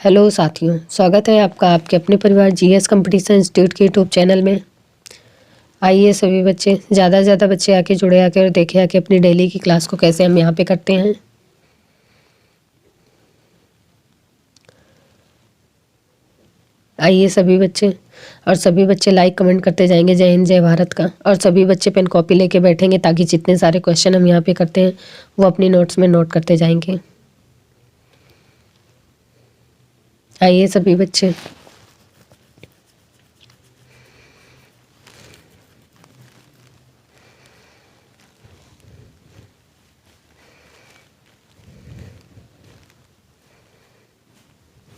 Hello साथियों, स्वागत है आपका आपके अपने परिवार जीएस कंपटीशन इंस्टीट्यूट के यूट्यूब चैनल में। आइए सभी बच्चे, ज़्यादा से ज़्यादा बच्चे आके जुड़े आके और देखे आके अपनी डेली की क्लास को कैसे हम यहाँ पे करते हैं। आइए सभी बच्चे, और सभी बच्चे लाइक कमेंट करते जाएंगे जय हिंद जय भारत का। और सभी बच्चे पेन कॉपी लेके बैठेंगे ताकि जितने सारे क्वेश्चन हम यहाँ पे करते हैं वो अपनी नोट्स में नोट करते जाएंगे। आइए सभी बच्चे।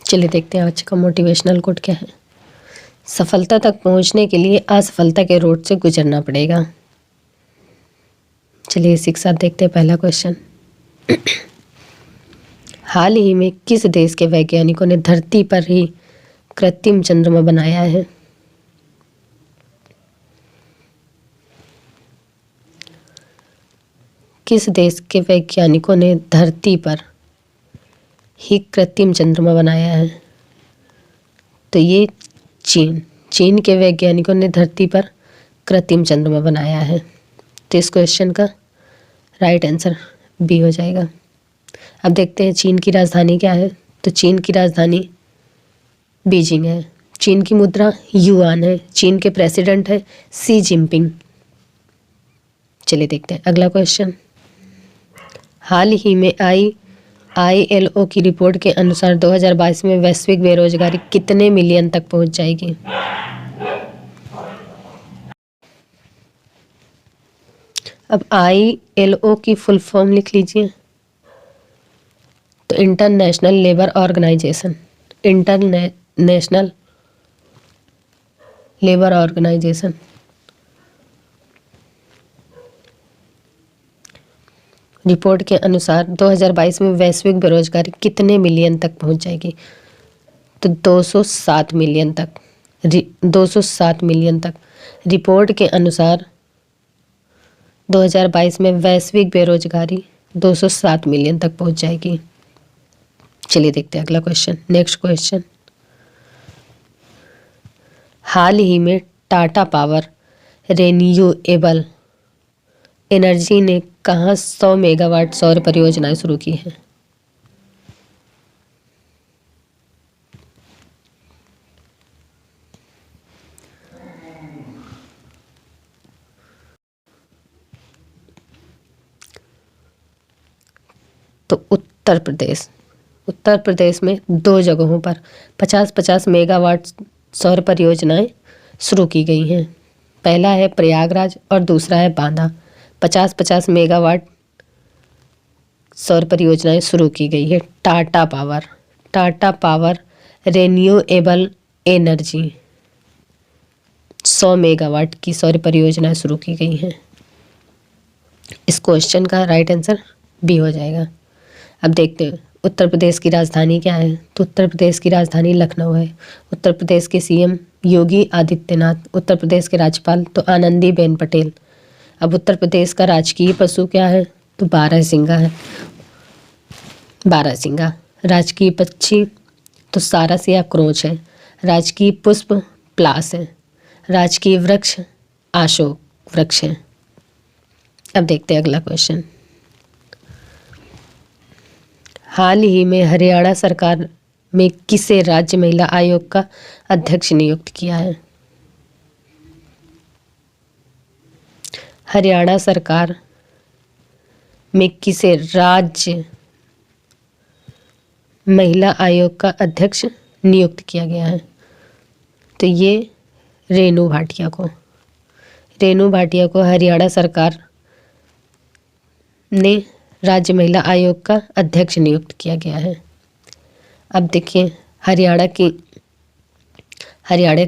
चलिए देखते हैं आज का मोटिवेशनल कोट क्या है। सफलता तक पहुंचने के लिए असफलता के रोड से गुजरना पड़ेगा। चलिए इसी के साथ देखते हैं पहला क्वेश्चन। हाल ही में किस देश के वैज्ञानिकों ने धरती पर ही कृत्रिम चंद्रमा बनाया है? किस देश के वैज्ञानिकों ने धरती पर ही कृत्रिम चंद्रमा बनाया है? तो ये चीन के वैज्ञानिकों ने धरती पर कृत्रिम चंद्रमा बनाया है। तो इस क्वेश्चन का राइट आंसर बी हो जाएगा। अब देखते हैं चीन की राजधानी क्या है। तो चीन की राजधानी बीजिंग है। चीन की मुद्रा युआन है। चीन के प्रेसिडेंट है शी जिनपिंग। चलिए देखते हैं अगला क्वेश्चन। हाल ही में ILO की रिपोर्ट के अनुसार 2022 में वैश्विक बेरोजगारी कितने मिलियन तक पहुंच जाएगी? अब ILO की फुल फॉर्म लिख लीजिए। तो International Labour Organization. International Labour Organization. Report के अनुसार 2022 में वैश्विक बेरोजगारी कितने मिलियन तक पहुंच जाएगी? तो 207 मिलियन तक। 207 मिलियन तक। रिपोर्ट के अनुसार 2022 में वैश्विक बेरोजगारी 207 मिलियन तक पहुंच जाएगी। चलिए देखते हैं अगला क्वेश्चन। Next question. हाल ही में टाटा पावर रिन्यूएबल एनर्जी ने कहाँ 100 मेगावाट सौर परियोजनाएं शुरू की हैं? तो उत्तर प्रदेश में 2 जगहों पर 50-50 मेगावाट सौर परियोजनाएं शुरू की गई हैं। पहला है प्रयागराज और दूसरा है बांदा। 50-50 मेगावाट सौर परियोजनाएं शुरू की गई है। Tata power renewable energy 100 megawatt की सौर परियोजनाएं शुरू की गई हैं। इस क्वेश्चन का राइट आंसर बी हो जाएगा। अब देखते हैं उत्तर प्रदेश की राजधानी क्या है। तो उत्तर प्रदेश की राजधानी लखनऊ है। उत्तर प्रदेश के CM योगी आदित्यनाथ। उत्तर प्रदेश के राज्यपाल तो आनंदीबेन पटेल। अब उत्तर प्रदेश का राजकीय पशु क्या है? तो बारहसिंगा है। बारहसिंगा। राजकीय पक्षी तो सारस या क्रोच है। राजकीय पुष्प प्लास है। राजकीय वृक्ष अशोक वृक्ष है। अब देखते हैं अगला क्वेश्चन। हाल ही में हरियाणा सरकार में किसे राज्य महिला आयोग का अध्यक्ष नियुक्त किया है? हरियाणा सरकार में किसे राज्य महिला आयोग का अध्यक्ष नियुक्त किया गया है? तो ये रेणु भाटिया को हरियाणा सरकार ने राज्य महिला आयोग का अध्यक्ष नियुक्त किया गया है। अब देखिए हरियाणा की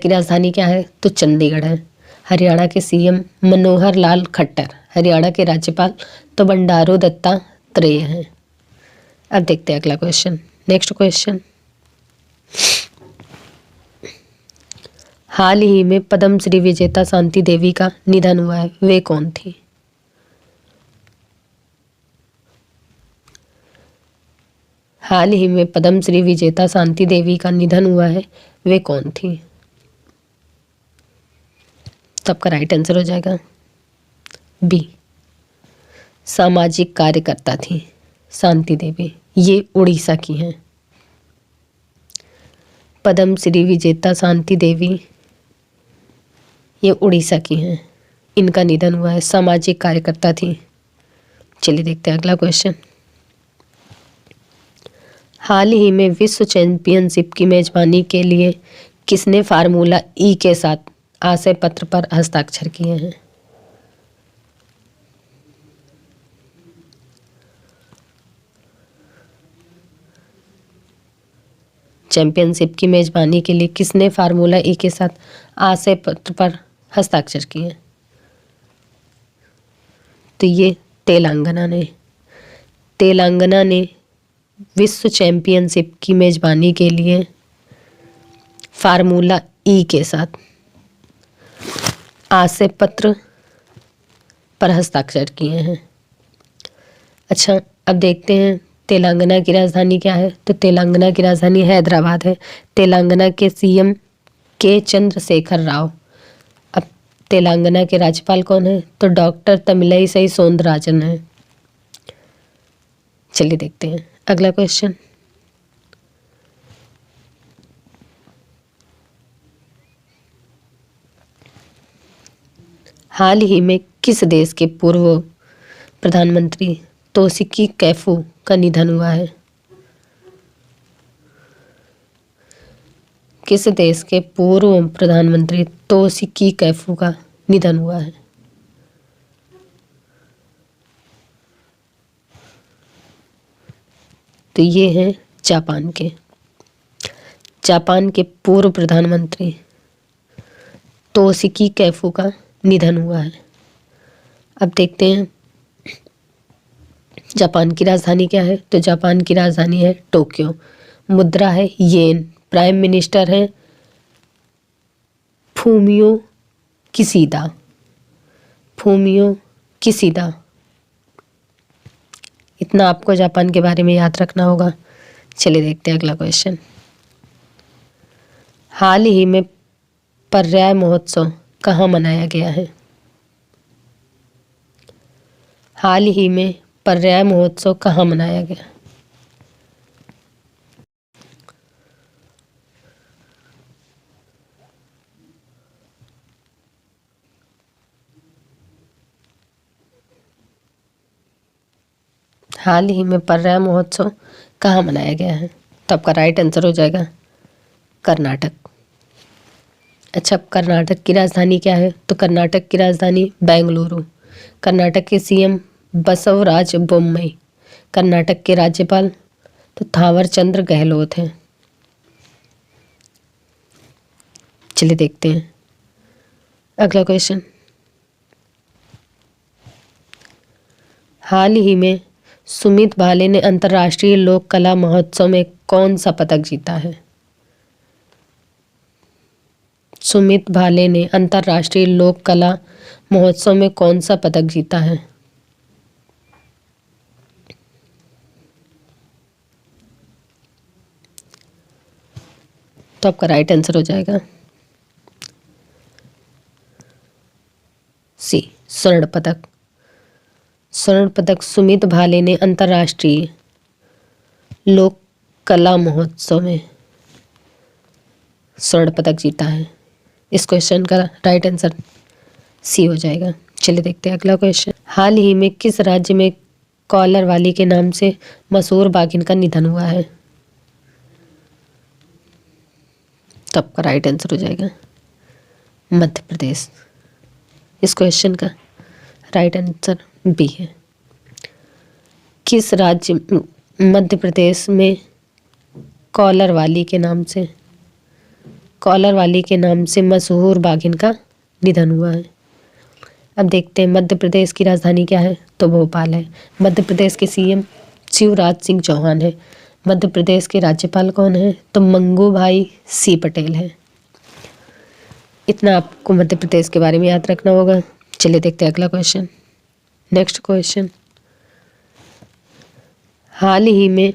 राजधानी क्या है? तो चंडीगढ़ है। हरियाणा के CM मनोहर लाल खट्टर। हरियाणा के राज्यपाल तो बंडारू दत्तात्रेय हैं। अब देखते हैं अगला क्वेश्चन। Next question. हाल ही में पद्मश्री विजेता शांति देवी का निधन हुआ है। वे कौन थी? हाल ही में पद्मश्री विजेता शांति देवी का निधन हुआ है, वे कौन थी? तो आपका राइट आंसर हो जाएगा बी, सामाजिक कार्यकर्ता थी शांति देवी। ये उड़ीसा की हैं। पद्मश्री विजेता शांति देवी ये उड़ीसा की हैं। इनका निधन हुआ है, सामाजिक कार्यकर्ता थी। चलिए देखते हैं अगला क्वेश्चन। हाल ही में विश्व चैंपियनशिप की मेजबानी के लिए किसने फार्मूला ई के साथ आशय पत्र पर हस्ताक्षर किए हैं? चैंपियनशिप की मेजबानी के लिए किसने फार्मूला ई के साथ आशय पत्र पर हस्ताक्षर किए? तो ये तेलंगाना ने विश्व चैंपियनशिप की मेजबानी के लिए फार्मूला ई के साथ आशय पत्र पर हस्ताक्षर किए हैं। अच्छा, अब देखते हैं तेलंगाना की राजधानी क्या है। तो तेलंगाना की राजधानी हैदराबाद है। तेलंगाना के सीएम के चंद्रशेखर राव। अब तेलंगाना के राज्यपाल कौन है? तो डॉक्टर तमिलई सौंदरराजन है। चलिए देखते हैं अगला क्वेश्चन। हाल ही में किस देश के पूर्व प्रधानमंत्री तोशिकी कैफू का निधन हुआ है? किस देश के पूर्व प्रधानमंत्री तोशिकी कैफू का निधन हुआ है? तो ये हैं जापान के पूर्व प्रधानमंत्री तोशिकी कैफू का निधन हुआ है। अब देखते हैं जापान की राजधानी क्या है। तो जापान की राजधानी है टोक्यो। मुद्रा है येन। प्राइम मिनिस्टर है फूमियो किसीदा। इतना आपको जापान के बारे में याद रखना होगा। चलिए देखते हैं अगला क्वेश्चन। हाल ही में पर्याय महोत्सव कहाँ मनाया गया है? हाल ही में पर्याय महोत्सव कहाँ मनाया गया? हाल ही में पर्याय महोत्सव कहाँ मनाया गया है? तो आपका राइट आंसर हो जाएगा कर्नाटक। अच्छा, कर्नाटक की राजधानी क्या है? तो कर्नाटक की राजधानी बेंगलुरु। कर्नाटक के सीएम बसवराज बोम्मई। कर्नाटक के राज्यपाल तो थावरचंद्र गहलोत हैं। चलिए देखते हैं अगला क्वेश्चन। हाल ही में सुमित भाले ने अंतर्राष्ट्रीय लोक कला महोत्सव में कौन सा पदक जीता है? सुमित भाले ने अंतर्राष्ट्रीय लोक कला महोत्सव में कौन सा पदक जीता है? तो आपका राइट आंसर हो जाएगा सी, स्वर्ण पदक सुमित भाले ने अंतर्राष्ट्रीय लोक कला महोत्सव में स्वर्ण पदक जीता है। इस क्वेश्चन का राइट आंसर सी हो जाएगा। चलिए देखते हैं अगला क्वेश्चन। हाल ही में किस राज्य में कॉलर वाली के नाम से मशहूर बाघिन का निधन हुआ है? तो आपका राइट आंसर हो जाएगा मध्य प्रदेश। इस क्वेश्चन का राइट आंसर बी है। किस राज्य मध्य प्रदेश में कॉलर वाली के नाम से मशहूर बाघिन का निधन हुआ है? अब देखते हैं मध्य प्रदेश की राजधानी क्या है। तो भोपाल है। मध्य प्रदेश के सीएम शिवराज सिंह चौहान है। मध्य प्रदेश के राज्यपाल कौन है? तो मंगू भाई सी पटेल है। इतना आपको मध्य प्रदेश के बारे में याद रखना होगा। चलिए देखते हैं अगला क्वेश्चन। Next question. हाल ही में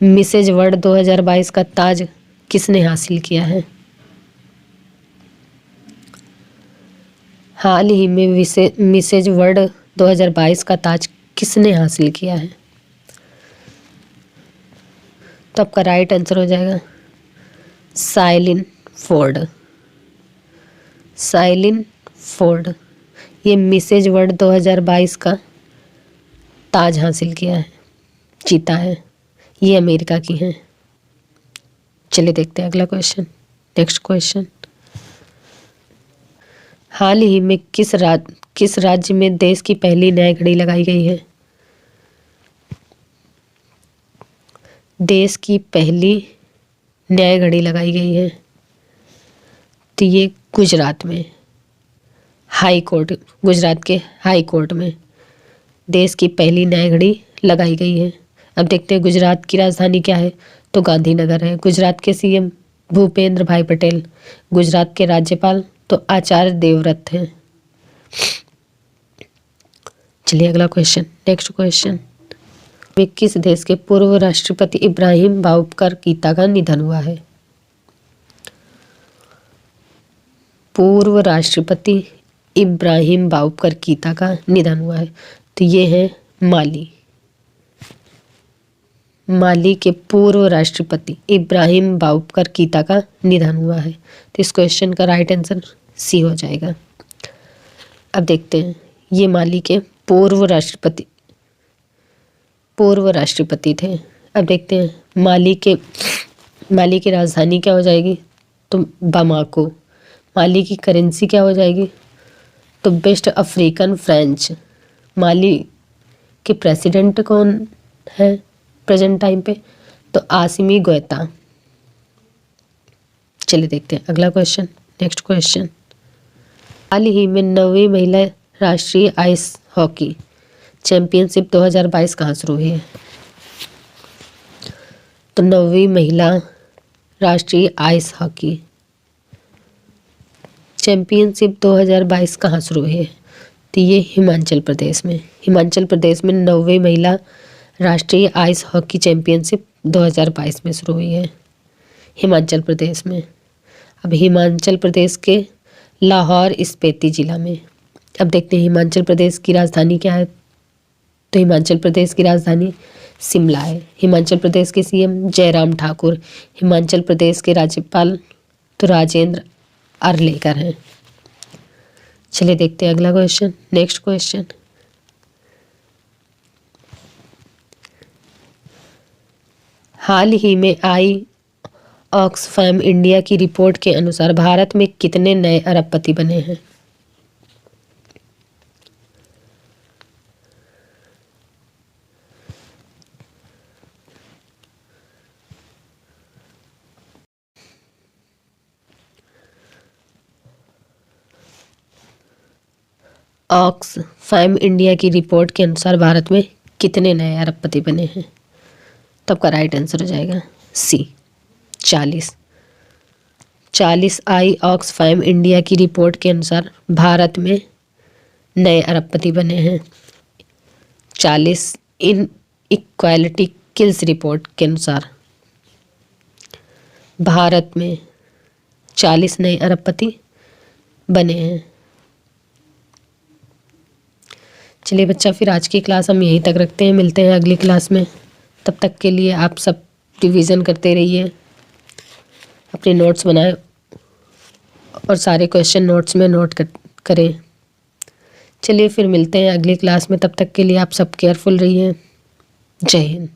मिसेज वर्ल्ड 2022 का ताज किसने हासिल किया है? हाल ही में मिसेज वर्ल्ड 2022 का ताज किसने हासिल किया है? तो आपका राइट आंसर हो जाएगा साइलिन फोर्ड। साइलिन फोर्ड ये मिसेज वर्ल्ड 2022 का ताज हासिल किया है, जीता है। ये अमेरिका की हैं। चलिए देखते हैं अगला क्वेश्चन। नेक्स्ट क्वेश्चन, हाल ही में किस राज्य में देश की पहली न्याय घड़ी लगाई गई है? देश की पहली न्याय घड़ी लगाई गई है, तो ये गुजरात में हाई कोर्ट, गुजरात के हाई कोर्ट में देश की पहली न्याय घड़ी लगाई गई है। अब देखते हैं गुजरात की राजधानी क्या है, तो गांधीनगर है। गुजरात के सीएम भूपेंद्र भाई पटेल, गुजरात के राज्यपाल तो आचार्य देवव्रत हैं। चलिए अगला क्वेश्चन। नेक्स्ट क्वेश्चन, किस देश के पूर्व राष्ट्रपति इब्राहिम बाउबकर कीता का निधन हुआ है? पूर्व राष्ट्रपति इब्राहिम बाउबकर कीता का निधन हुआ है, तो ये है माली। माली के पूर्व राष्ट्रपति इब्राहिम बाउबकर कीता का निधन हुआ है, तो इस क्वेश्चन का राइट आंसर सी हो जाएगा। अब देखते हैं, ये माली के पूर्व राष्ट्रपति थे। अब देखते हैं माली की राजधानी क्या हो जाएगी, तो बामाको। माली की करेंसी क्या हो जाएगी, तो वेस्ट अफ्रीकन फ्रेंच। माली के प्रेसिडेंट कौन है प्रेजेंट टाइम पे, तो आसिमी गोएता। चलिए देखते हैं अगला क्वेश्चन। नेक्स्ट क्वेश्चन, हाल ही में 9वीं महिला राष्ट्रीय आइस हॉकी चैंपियनशिप 2022 कहाँ शुरू हुई है? तो 9वीं महिला राष्ट्रीय आइस हॉकी चैंपियनशिप 2022 कहाँ शुरू हुई है? तो ये हिमाचल प्रदेश में 9वीं महिला राष्ट्रीय आइस हॉकी चैंपियनशिप 2022 में शुरू हुई है, हिमाचल प्रदेश में। अब हिमाचल प्रदेश के लाहौर स्पीति जिला में। अब देखते हैं हिमाचल प्रदेश की राजधानी क्या है, तो हिमाचल प्रदेश की राजधानी शिमला है। हिमाचल प्रदेश के सीएम जयराम ठाकुर, हिमाचल प्रदेश के राज्यपाल तो राजेंद्र आर्लेकर हैं। चलिए देखते हैं अगला क्वेश्चन। नेक्स्ट क्वेश्चन, हाल ही में आई ऑक्सफैम इंडिया की रिपोर्ट के अनुसार भारत में कितने नए अरबपति बने हैं? ऑक्सफैम इंडिया की रिपोर्ट के अनुसार भारत में कितने नए अरबपति बने हैं? तो आपका राइट आंसर हो जाएगा सी 40। 40 आई ऑक्सफैम इंडिया की रिपोर्ट के अनुसार भारत में नए अरबपति बने हैं। 40 इन इक्वालिटी किल्स रिपोर्ट के अनुसार भारत में 40 नए अरबपति बने हैं। चलिए बच्चा, फिर आज की क्लास हम यहीं तक रखते हैं, मिलते हैं अगली क्लास में। तब तक के लिए आप सब रिवीजन करते रहिए, अपने नोट्स बनाएं और सारे क्वेश्चन नोट्स में नोट करें। चलिए फिर मिलते हैं अगली क्लास में, तब तक के लिए आप सब केयरफुल रहिए। जय हिंद।